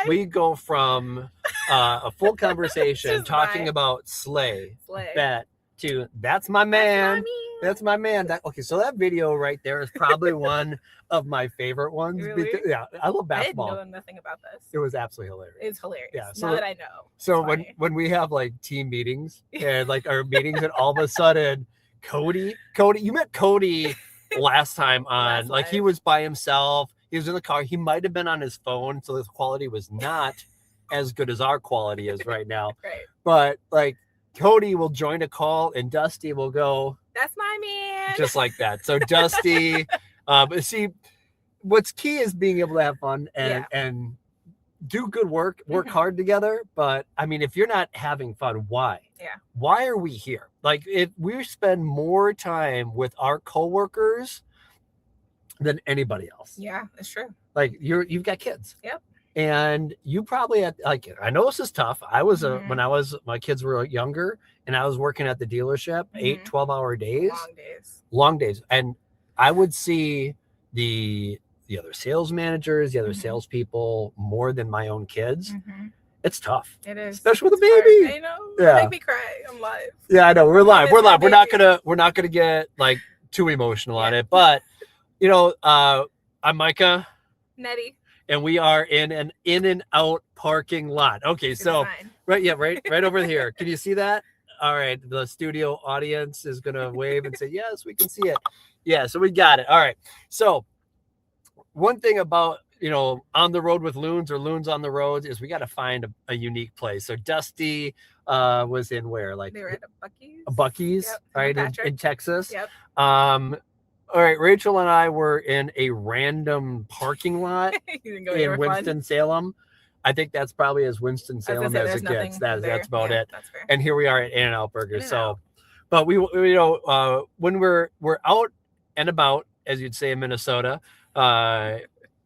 we go from a full conversation talking about slay, bet, to that's my man. That's my man. So that video right there is probably one of my favorite ones. Really? Because, yeah, I love basketball. I didn't know nothing about this. It was absolutely hilarious. It's hilarious. Yeah. So now that I know. So when we have like team meetings and like our meetings, and all of a sudden, Cody, you met Cody last time on, like he was by himself. He was in the car. He might have been on his phone, so the quality was not as good as our quality is right now. Right. But like Cody will join a call and Dusty will go, that's my man. Just like that. So Dusty, but see, what's key is being able to have fun and do good work hard together. But I mean, if you're not having fun, why? Yeah. Why are we here? Like, if we spend more time with our coworkers than anybody else. Yeah, that's true. Like you've got kids. Yep. And you probably had, like, I know this is tough. I was when my kids were younger and I was working at the dealership, 8, 12-hour days. Long days. And I would see the other sales managers, the other salespeople more than my own kids. It's tough. It is. Especially with a baby. Hard. I know. Yeah. Make me cry. I'm live. Yeah, I know. We're live. We're live. We're not gonna get like too emotional on it. But you know, I'm Micah. Netty. And we are in an in and out parking lot. Okay, so right over here. Can you see that? All right, the studio audience is gonna wave and say, yes, we can see it. Yeah, so we got it. All right. So one thing about, on the road with loons or loons on the roads is we got to find a unique place. So Dusty was in where? Like they were at a Buc-ee's, yep, right? In Texas. Yep. All right, Rachel and I were in a random parking lot in Winston-Salem. I think that's probably as Winston-Salem as it gets. That's about it. That's fair. And here we are at In-N-Out Burgers. So, but we when we're out and about, as you'd say in Minnesota,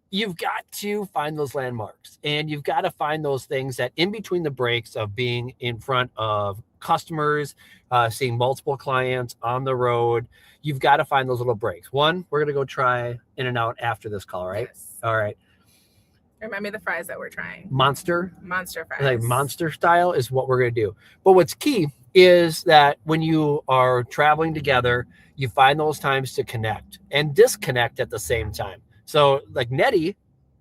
you've got to find those landmarks, and you've got to find those things that in between the breaks of being in front of customers, seeing multiple clients on the road, you've got to find those little breaks. One, we're going to go try In-N-Out after this call, right? Yes. All right. Remind me the fries that we're trying. Monster fries. Like monster style is what we're going to do. But what's key is that when you are traveling together, you find those times to connect and disconnect at the same time. So like Netty,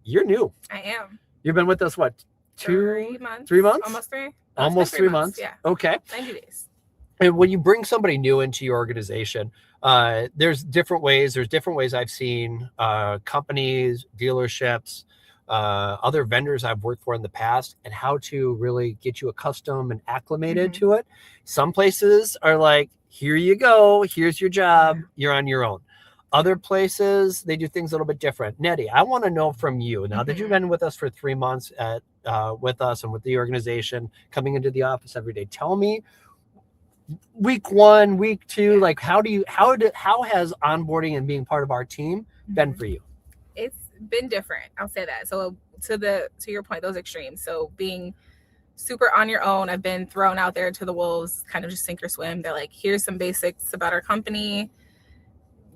you're new. I am. You've been with us, what, 3 months? 3 months? Almost 3. Almost 3 months. Yeah. Okay. 90 days. And when you bring somebody new into your organization, there's different ways. There's different ways I've seen companies, dealerships, other vendors I've worked for in the past, and how to really get you accustomed and acclimated to it. Some places are like, here you go, here's your job, you're on your own. Other places, they do things a little bit different. Netty, I want to know from you, now that you've been with us for 3 months with us and with the organization, coming into the office every day, tell me, week 1, week 2, like how has onboarding and being part of our team been for you? It's been different. I'll say that. So to your point, those extremes. So being super on your own, I've been thrown out there to the wolves, kind of just sink or swim. They're like, here's some basics about our company.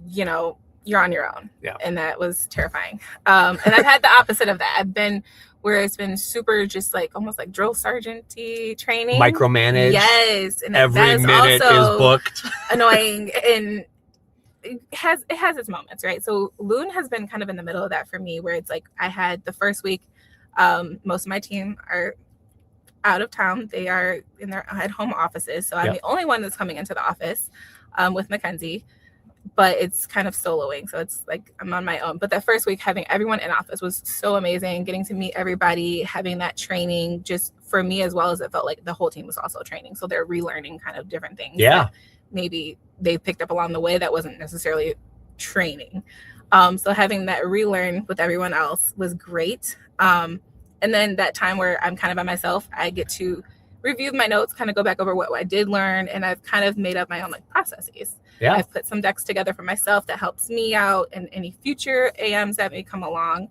You're on your own. Yeah. And that was terrifying. And I've had the opposite of that. I've been where it's been super just like almost like drill sergeant-y training. Micromanaged. Yes. And every minute is booked. Annoying. And it has its moments, right? So Loon has been kind of in the middle of that for me, where it's like I had the first week, most of my team are out of town. They are in their at-home offices. So I'm the only one that's coming into the office with Mackenzie. But it's kind of soloing. So it's like I'm on my own. But that first week, having everyone in office was so amazing. Getting to meet everybody, having that training, just for me as well as it felt like the whole team was also training. So they're relearning kind of different things. Yeah. Maybe they picked up along the way that wasn't necessarily training. So having that relearn with everyone else was great. And then that time where I'm kind of by myself, I get to review my notes, kind of go back over what I did learn. And I've kind of made up my own processes. Yeah. I've put some decks together for myself that helps me out and any future AMs that may come along.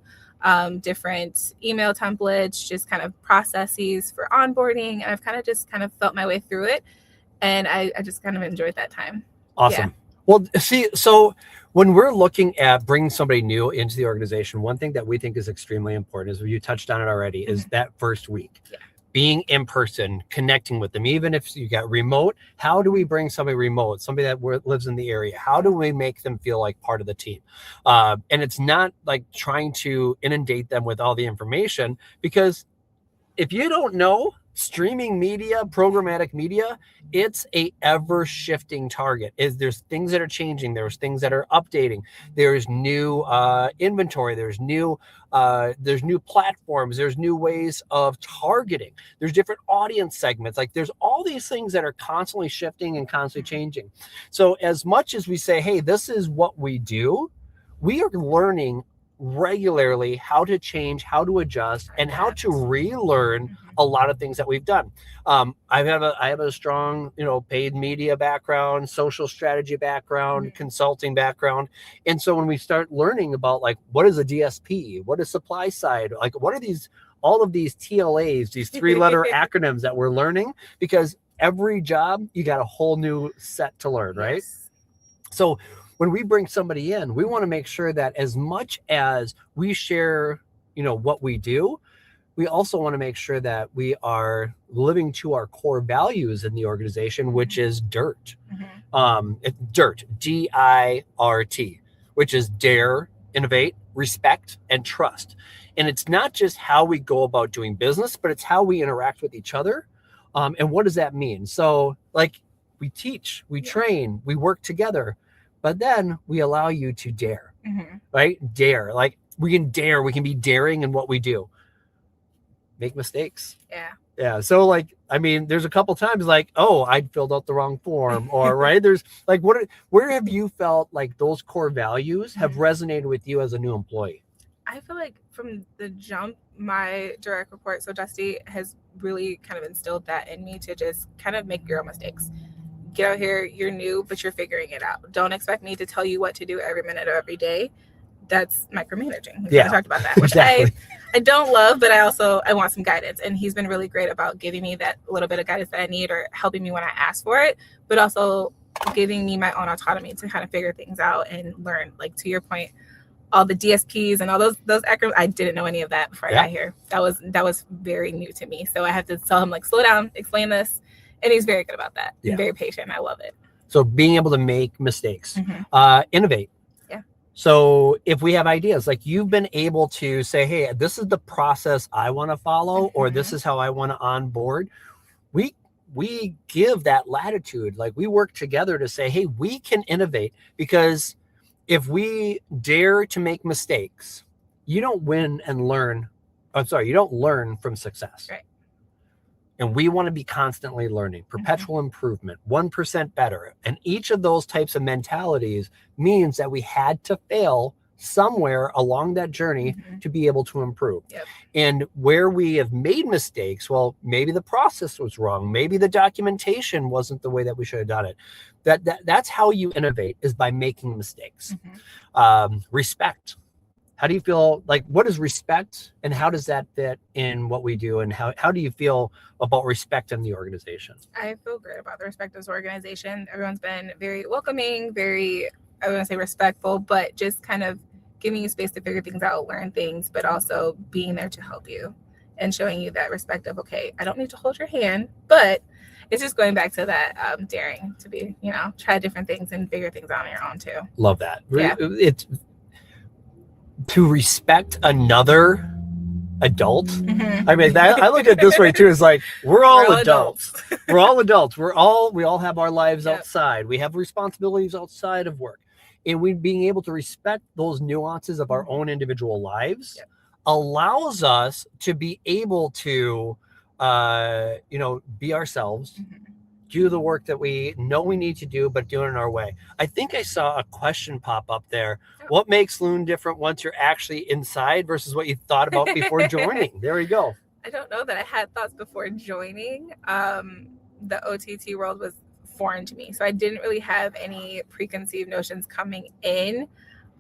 Different email templates, just kind of processes for onboarding. And I've kind of felt my way through it. And I just kind of enjoyed that time. Awesome. Well, see, so when we're looking at bringing somebody new into the organization, one thing that we think is extremely important is, you touched on it already, is that first week. Yeah. Being in person, connecting with them, even if you got remote. How do we bring somebody remote, somebody that lives in the area? How do we make them feel like part of the team? And it's not like trying to inundate them with all the information, because if you don't know, streaming media, programmatic media, it's a ever shifting target. There's things that are changing, there's things that are updating, there's new inventory, there's new platforms, there's new ways of targeting, there's different audience segments. Like, there's all these things that are constantly shifting and constantly changing. So as much as we say, hey, this is what we do, we are learning regularly how to change, how to adjust, and how to relearn a lot of things that we've done. I have a strong, paid media background, social strategy background, consulting background. And so when we start learning about, like, what is a DSP, what is supply side, like, what are all of these TLAs, these 3-letter acronyms that we're learning, because every job you got a whole new set to learn, right? Yes. So when we bring somebody in, we want to make sure that as much as we share, what we do, we also want to make sure that we are living to our core values in the organization, which is DIRT. It's DIRT, DIRT, which is dare, innovate, respect, and trust. And it's not just how we go about doing business, but it's how we interact with each other. And what does that mean? So, like, we teach, we train, we work together, but then we allow you to dare, right? Dare. Like, we can be daring in what we do. Make mistakes. Yeah. So, like, I mean, there's a couple times, like, oh, I filled out the wrong form, or right. There's like, where have you felt like those core values have resonated with you as a new employee? I feel like from the jump, my direct report, so Dusty, has really kind of instilled that in me, to just kind of make your own mistakes. Get out here, you're new, but you're figuring it out. Don't expect me to tell you what to do every minute of every day. That's micromanaging. We talked about that, which exactly. I don't love, but I want some guidance. And he's been really great about giving me that little bit of guidance that I need, or helping me when I ask for it, but also giving me my own autonomy to kind of figure things out and learn. Like, to your point, all the DSPs and all those acronyms, I didn't know any of that before I got here. That was very new to me. So I had to tell him, like, slow down, explain this. And he's very good about that. Yeah. Very patient. I love it. So being able to make mistakes, innovate. Yeah. So if we have ideas, like, you've been able to say, hey, this is the process I want to follow, or this is how I want to onboard. We give that latitude. Like, we work together to say, hey, we can innovate, because if we dare to make mistakes, you don't win and learn. You don't learn from success. Right. And we want to be constantly learning, perpetual improvement, 1% better. And each of those types of mentalities means that we had to fail somewhere along that journey to be able to improve. Yep. And where we have made mistakes, well, maybe the process was wrong. Maybe the documentation wasn't the way that we should have done it. That's how you innovate, is by making mistakes. Respect. How do you feel, like, what is respect, and how does that fit in what we do? And how do you feel about respect in the organization? I feel great about the respect of this organization. Everyone's been very welcoming, very, I wouldn't say respectful, but just kind of giving you space to figure things out, learn things, but also being there to help you and showing you that respect of, okay, I don't need to hold your hand, but it's just going back to that daring to be, try different things and figure things out on your own too. Love that. Yeah. It's to respect another adult. I mean, I look at it this way too. It's like, we're all adults. We're all adults. We all have our lives outside. We have responsibilities outside of work. And being able to respect those nuances of our own individual lives allows us to be able to, be ourselves, do the work that we know we need to do, but do it in our way. I think I saw a question pop up there. What makes Loon different once you're actually inside versus what you thought about before joining? There you go. I don't know that I had thoughts before joining. The OTT world was foreign to me, so I didn't really have any preconceived notions coming in.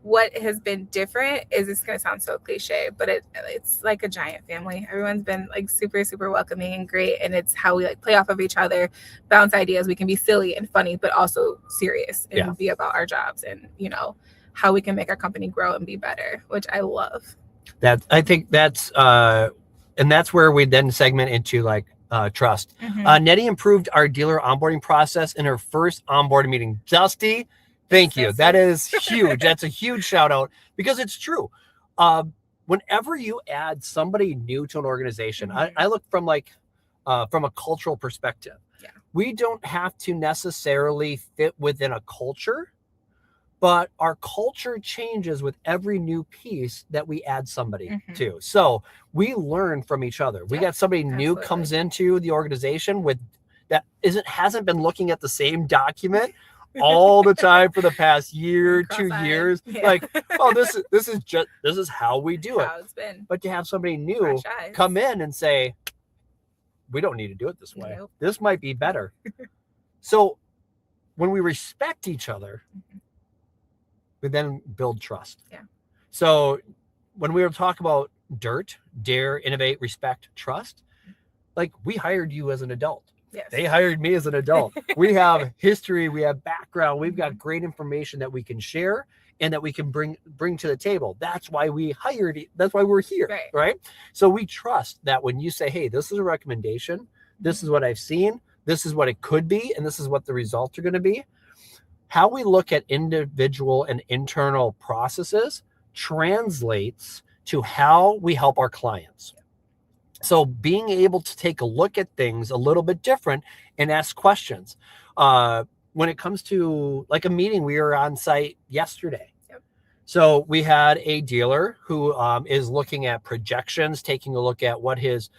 what has been different is, it's going to sound so cliche, but it's like a giant family. Everyone's been like super, super welcoming and great. And it's how we like play off of each other, bounce ideas. We can be silly and funny, but also serious and be about our jobs and, you know, how we can make our company grow and be better, which I love. I think that's, and that's where we then segment into like trust. Netty improved our dealer onboarding process in her first onboarding meeting. Dusty, thank you. That is huge. That's a huge shout out because it's true. Whenever you add somebody new to an organization, I look from a cultural perspective. Yeah. We don't have to necessarily fit within a culture, but our culture changes with every new piece that we add somebody to. So we learn from each other. We got somebody new comes into the organization with that hasn't been looking at the same document all the time for the past year, 2 years. Like, oh, this is how we do it. It's been. But to have somebody new come in and say, we don't need to do it this way. Nope. This might be better. So when we respect each other, we then build trust. Yeah. So when we were talking about DIRT, dare, innovate, respect, trust, like we hired you as an adult. Yes. They hired me as an adult. We have history, we have background, we've got great information that we can share and that we can bring to the table. That's why we hired you. That's why we're here, right? So we trust that when you say, hey, this is a recommendation, this is what I've seen, this is what it could be, and this is what the results are going to be. How we look at individual and internal processes translates to how we help our clients. So being able to take a look at things a little bit different and ask questions. When it comes to like a meeting, we were on site yesterday. So we had a dealer who is looking at projections, taking a look at what his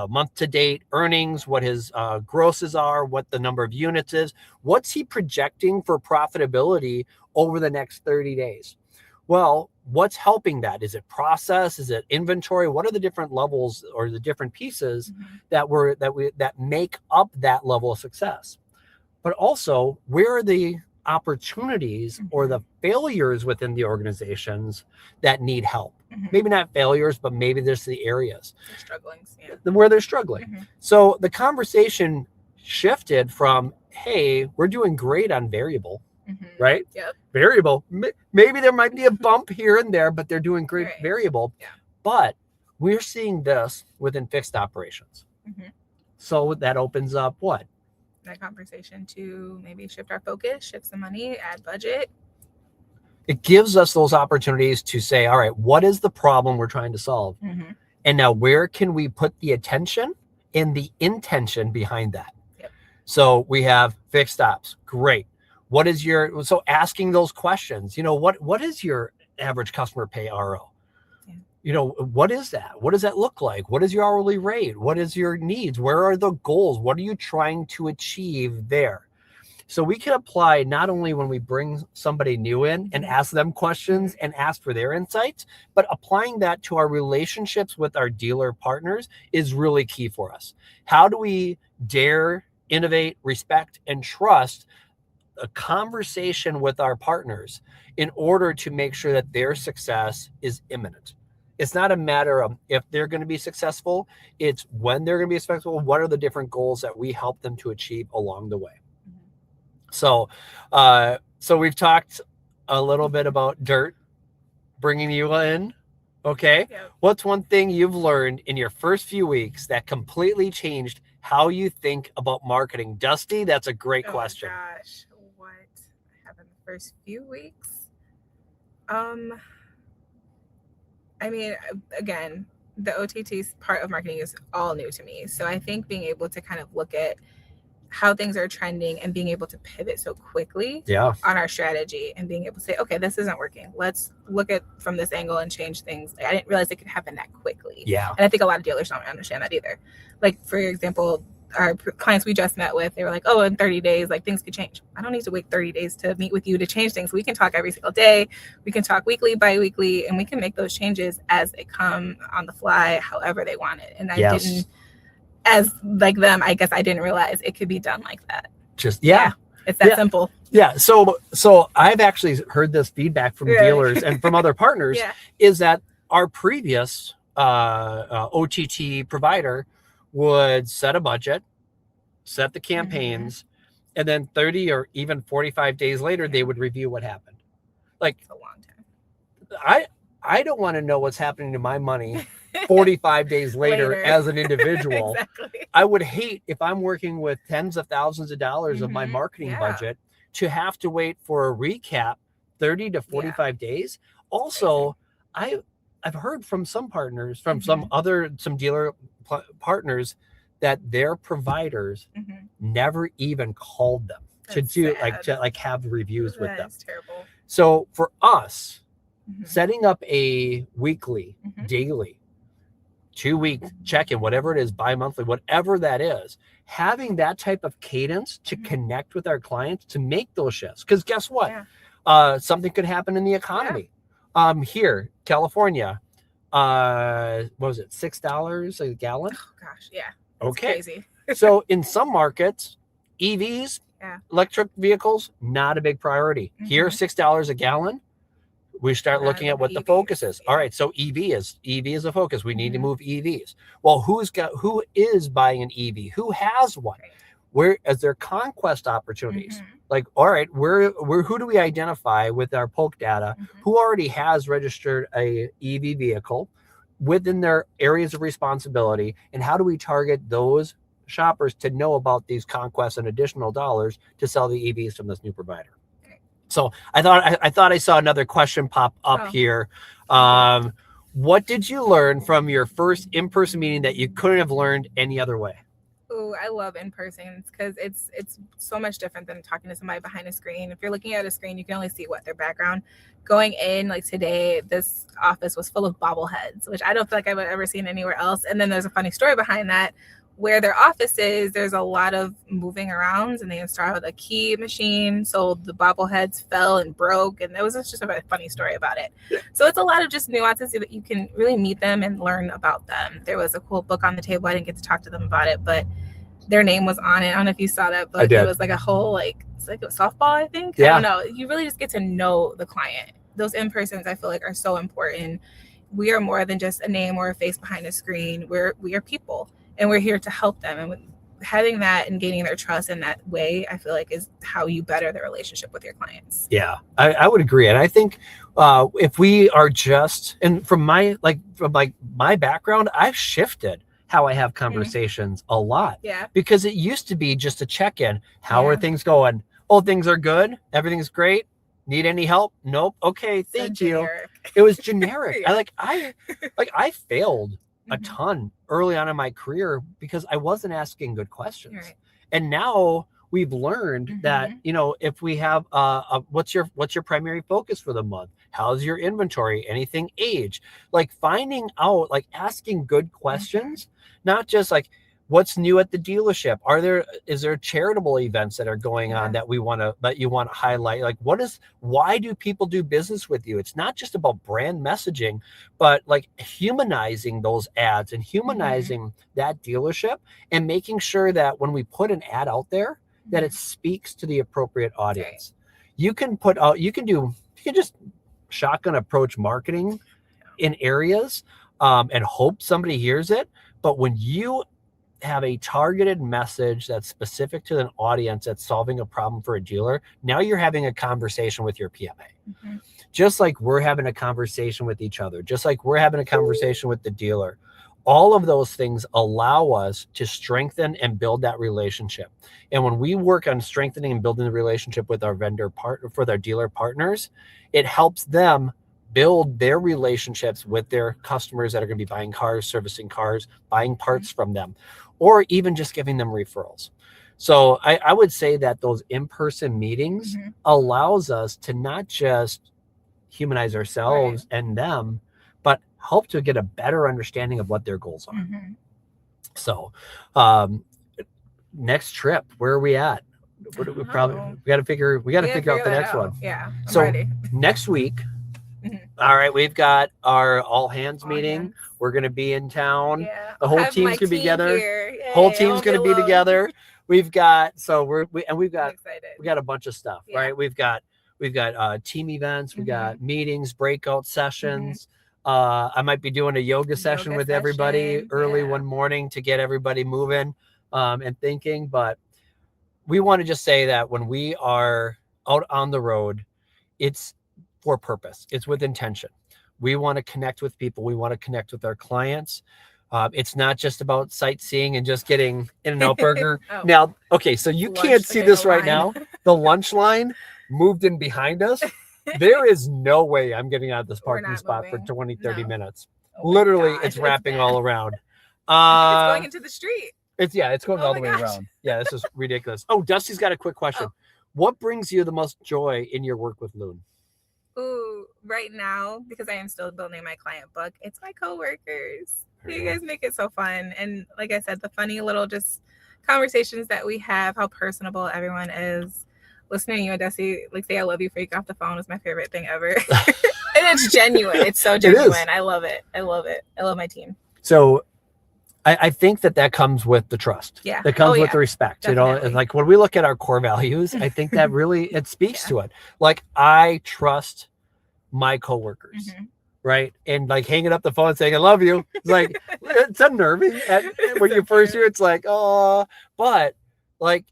month-to-date earnings, what his grosses are, what the number of units is, what's he projecting for profitability over the next 30 days. Well, what's helping that? Is it process? Is it inventory? What are the different levels or the different pieces that make up that level of success? But also, where are the opportunities or the failures within the organizations that need help? Maybe not failures, but maybe there's the areas where they're struggling. So the conversation shifted from, hey, we're doing great on variable, right? Variable. Maybe there might be a bump here and there, but they're doing great variable. But we're seeing this within fixed operations. So that opens up what? That conversation to maybe shift our focus, shift some money, add budget. It gives us those opportunities to say, all right, what is the problem we're trying to solve? And now where can we put the attention and the intention behind that? So we have fixed ops. Great. What is so asking those questions, what is your average customer pay RO? What is that? What does that look like? What is your hourly rate? What is your needs? Where are the goals? What are you trying to achieve there? So we can apply not only when we bring somebody new in and ask them questions and ask for their insights, but applying that to our relationships with our dealer partners is really key for us. How do we dare, innovate, respect, and trust a conversation with our partners in order to make sure that their success is imminent? It's not a matter of if they're going to be successful. It's when they're going to be successful. What are the different goals that we help them to achieve along the way? So we've talked a little bit about DIRT, bringing you in. Okay. What's one thing you've learned in your first few weeks that completely changed how you think about marketing? Dusty, that's a great question. Oh gosh, what happened the first few weeks? I mean, again, the OTT part of marketing is all new to me. So I think being able to kind of look at how things are trending and being able to pivot so quickly on our strategy and being able to say, okay, this isn't working. Let's look at from this angle and change things. I didn't realize it could happen that quickly. And I think a lot of dealers don't understand that either. Like, for example, our clients we just met with, they were like, oh, in 30 days, like things could change. I don't need to wait 30 days to meet with you to change things. We can talk every single day. We can talk weekly, bi-weekly, and we can make those changes as they come on the fly, however they want it. And I didn't, as like them, I guess I didn't realize it could be done like that. It's that simple. Yeah. So I've actually heard this feedback from dealers and from other partners is that our previous OTT provider would set a budget, set the campaigns, and then 30 or even 45 days later, they would review what happened. Like, it's a long time. I don't want to know what's happening to my money 45 days later as an individual. Exactly. I would hate, if I'm working with tens of thousands of dollars of my marketing budget, to have to wait for a recap 30 to 45 days. Also, I've heard from some partners, from some dealer partners, that their providers never even called them to have reviews with them. Terrible. So for us, setting up a weekly, daily, 2-week check-in, whatever it is, bi-monthly, whatever that is, having that type of cadence to connect with our clients to make those shifts. Because guess what? Something could happen in the economy. Here, California, what was it, $6 a gallon? Oh gosh, yeah. Okay. Crazy. So in some markets, EVs, electric vehicles, not a big priority. Here, $6 a gallon. We start looking at what the focus is. All right, so EV is a focus. We need to move EVs. Well, who is buying an EV? Who has one? Where is there conquest opportunities? Like, all right, who do we identify with our Polk data? Who already has registered a EV vehicle within their areas of responsibility, and how do we target those shoppers to know about these conquests and additional dollars to sell the EVs from this new provider? So I thought I saw another question pop up here. What did you learn from your first in-person meeting that you couldn't have learned any other way? Oh, I love in-person because it's so much different than talking to somebody behind a screen. If you're looking at a screen, you can only see their background. Going in, like today, this office was full of bobbleheads, which I don't feel like I've ever seen anywhere else. And then there's a funny story behind that. Where their office is, there's a lot of moving around, and they installed a key machine, so the bobbleheads fell and broke, and it was just a funny story about it. So it's a lot of just nuances that you can really meet them and learn about them. There was a cool book on the table. I didn't get to talk to them about it, but their name was on it. I don't know if you saw that, but it was like a whole it's like a softball, I think. I don't know. You really just get to know the client. Those in-persons, I feel like, are so important. We are more than just a name or a face behind a screen. We are people. And we're here to help them. And having that and gaining their trust in that way, I feel like, is how you better the relationship with your clients. Yeah, I would agree. And I think if we are just, and from my background, I've shifted how I have conversations a lot. Yeah. Because it used to be just a check-in. How are things going? Oh, things are good. Everything's great. Need any help? Nope. Okay, thank you. It was generic. I failed a ton early on in my career because I wasn't asking good questions. Right. And now we've learned that, if we have what's your primary focus for the month? How's your inventory? Anything age? Like finding out, like asking good questions, not just like what's new at the dealership. Is there charitable events that are going on that you want to highlight? Like why do people do business with you? It's not just about brand messaging, but like humanizing those ads and humanizing that dealership and making sure that when we put an ad out there, that it speaks to the appropriate audience. You can just shotgun approach marketing in areas and hope somebody hears it. But when you have a targeted message that's specific to an audience that's solving a problem for a dealer, now you're having a conversation with your PMA. Just like we're having a conversation with each other, just like we're having a conversation with the dealer. All of those things allow us to strengthen and build that relationship. And when we work on strengthening and building the relationship with our with our dealer partners, it helps them build their relationships with their customers that are going to be buying cars, servicing cars, buying parts from them, or even just giving them referrals. So I would say that those in-person meetings allows us to not just humanize ourselves and them, but help to get a better understanding of what their goals are. So next trip, where are we at? We got to figure out the next one. Yeah. So ready. Next week, all right, we've got our all hands meeting. We're going to be in town. Yeah. The whole team's going to be together. Whole team's going to be together. we've got I'm excited. we got a bunch of stuff, right? We've got team events, we got meetings, breakout sessions. I might be doing a yoga session with everybody early one morning to get everybody moving and thinking. But we want to just say that when we are out on the road, it's for purpose. It's with intention. We want to connect with people. We want to connect with our clients. It's not just about sightseeing and just getting In-N-Out Burger. Now, okay, so you can't see this right now. The lunch line moved in behind us. There is no way I'm getting out of this parking spot for 20, 30 minutes. Literally, it's wrapping all around. It's going into the street. It's going all the way around. Yeah, this is ridiculous. Oh, Dusty's got a quick question. What brings you the most joy in your work with Loon? Ooh, right now, because I am still building my client book, it's my coworkers. You guys make it so fun. And like I said, the funny little just conversations that we have, how personable everyone is. Listening to you and Dusty like say I love you before you get off the phone is my favorite thing ever. And it's genuine. It's so genuine. I love it. I love my team. So I think that comes with the trust. Yeah. That comes with the respect. Definitely. You know, like when we look at our core values, I think that really it speaks to it. Like I trust my coworkers. Right. And like hanging up the phone and saying, I love you. It's like, it's unnerving. When you first hear it's like, oh, but like,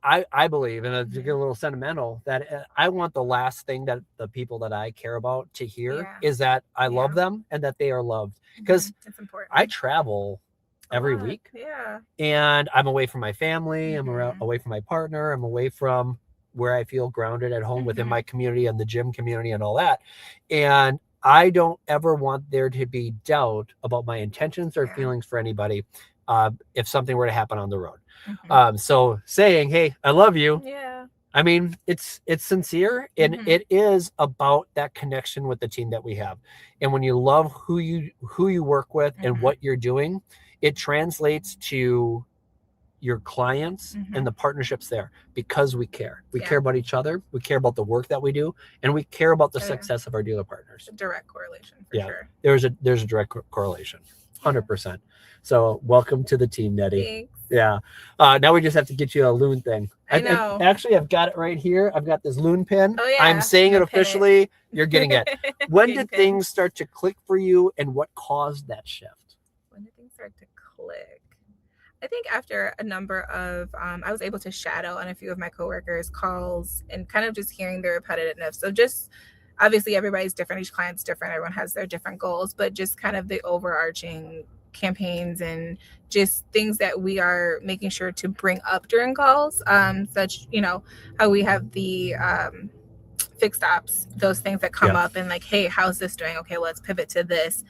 I believe, and to get a little sentimental, that I want the last thing that the people that I care about to hear is that I love them and that they are loved. Because it's important. I travel every week. Yeah. And I'm away from my family. I'm away from my partner. I'm away from where I feel grounded at home within my community and the gym community and all that. And I don't ever want there to be doubt about my intentions or feelings for anybody if something were to happen on the road. So saying, hey, I love you. Yeah. I mean, it's sincere and it is about that connection with the team that we have. And when you love who you work with and what you're doing, it translates to your clients and the partnerships there because we care. We care about each other. We care about the work that we do, and we care about the success of our dealer partners. A direct correlation for sure. There's a direct correlation, 100%. So welcome to the team, Netty. Thanks. Yeah. Now we just have to get you a Loon thing. I know. Actually, I've got it right here. I've got this Loon pin. Oh, yeah. I'm saying it officially. You're getting it. When did things start to click for you, and what caused that shift? When did things start to click? I think after a number of, I was able to shadow on a few of my coworkers' calls and kind of just hearing the repetitiveness. So just obviously everybody's different. Each client's different. Everyone has their different goals, but just kind of the overarching campaigns and just things that we are making sure to bring up during calls, such, you know, how we have the fixed ops, those things that come up and like, hey, how's this doing? Okay, let's pivot to this.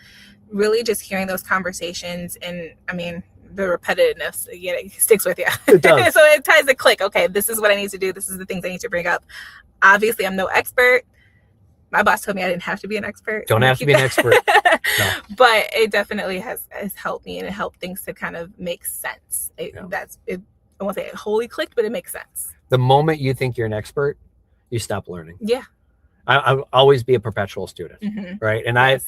Really just hearing those conversations. And I mean, the repetitiveness, it sticks with you. It does. So it ties the click. Okay, this is what I need to do. This is the things I need to bring up. Obviously, I'm no expert. My boss told me I didn't have to be an expert. Don't have to be an expert. No. But it definitely has helped me and it helped things to kind of make sense. I won't say it wholly clicked, but it makes sense. The moment you think you're an expert, you stop learning. Yeah. I'll always be a perpetual student, right? And I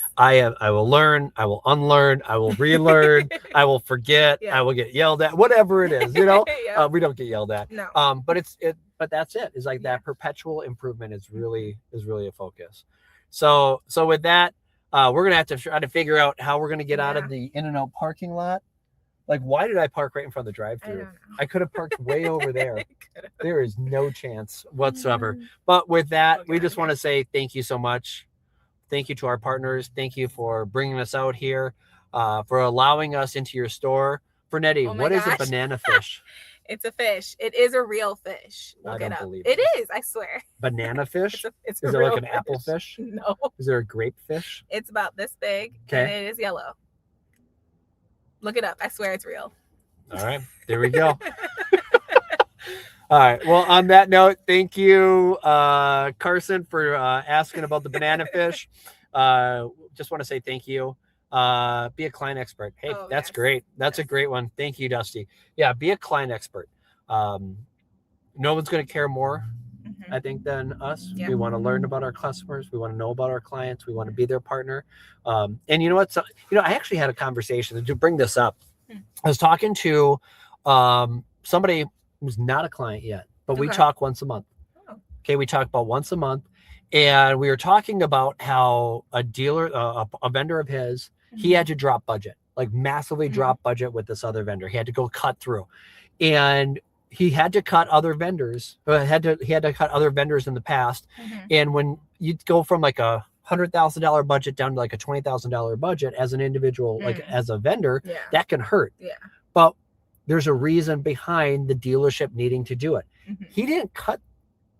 will learn, I will unlearn, I will relearn, I will forget, I will get yelled at, whatever it is, you know. We don't get yelled at. No. But that's it. It's like that perpetual improvement is really a focus. So with that, we're gonna have to try to figure out how we're gonna get out of the In-N-Out parking lot. Like, why did I park right in front of the drive-thru? I could have parked way over there. There is no chance whatsoever. But with that, we just want to say thank you so much. Thank you to our partners. Thank you for bringing us out here, for allowing us into your store. For Netty, what is a banana fish? It's a fish. It is a real fish. Look it up. It is, I swear. Banana fish? It's is it like an apple fish? No. Is there a grape fish? It's about this big, and it is yellow. Look it up. I swear it's real. All right. There we go. All right. Well, on that note, thank you, Carson, for asking about the banana fish. Just want to say thank you. Be a client expert. Hey, that's great. That's a great one. Thank you, Dusty. Yeah, be a client expert. No one's going to care more, I think, than us. We want to learn about our customers. We want to know about our clients. We want to be their partner. And you know what? So, I actually had a conversation to bring this up. I was talking to somebody who's not a client yet, but we Okay. talk once a month. Oh. Okay, we talk about once a month, and we were talking about how a dealer, a vendor of his, he had to drop budget, like massively drop budget with this other vendor. He had to go cut through, and he had to cut other vendors. He had to cut other vendors in the past. And when you go from like a $100,000 budget down to like a $20,000 budget as an individual, like as a vendor, that can hurt. Yeah. But there's a reason behind the dealership needing to do it. He didn't cut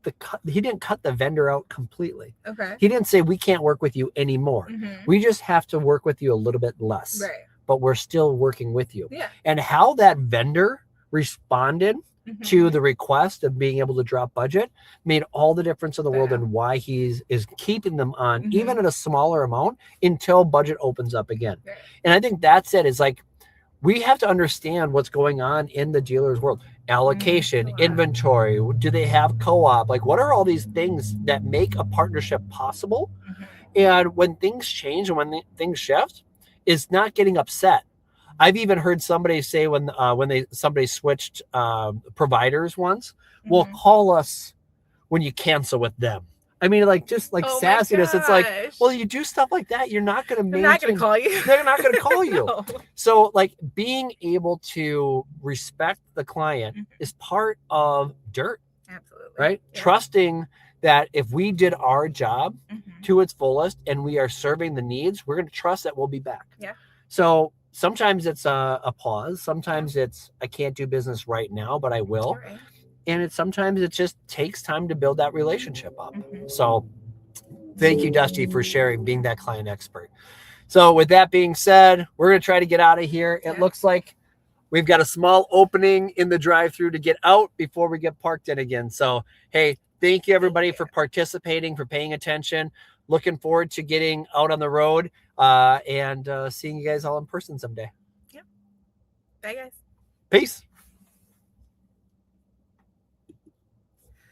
the vendor out completely. Okay. He didn't say we can't work with you anymore. We just have to work with you a little bit less. Right. But we're still working with you. Yeah. And how that vendor responded to the request of being able to drop budget made all the difference in the world, and why is keeping them on even at a smaller amount until budget opens up again. Right. And I think that's it. Is like, we have to understand what's going on in the dealer's world. Allocation, inventory, do they have co-op? Like, what are all these things that make a partnership possible? And when things change and when things shift, is not getting upset. I've even heard somebody say when somebody switched providers once, well, call us when you cancel with them. I mean, like, just like sassiness. It's like, well, you do stuff like that, you're not going to They're not going to call you. They're not going to call you. No. So, like, being able to respect the client is part of dirt. Absolutely. Right? Yeah. Trusting that if we did our job to its fullest and we are serving the needs, we're going to trust that we'll be back. Yeah. So sometimes it's a pause. Sometimes it's, I can't do business right now, but I will. Right. And sometimes it just takes time to build that relationship up. So thank you, Dusty, for sharing, being that client expert. So with that being said, we're going to try to get out of here. It looks like we've got a small opening in the drive-through to get out before we get parked in again. So, hey, thank you, everybody, for participating, for paying attention. Looking forward to getting out on the road and seeing you guys all in person someday. Yep. Bye, guys. Peace.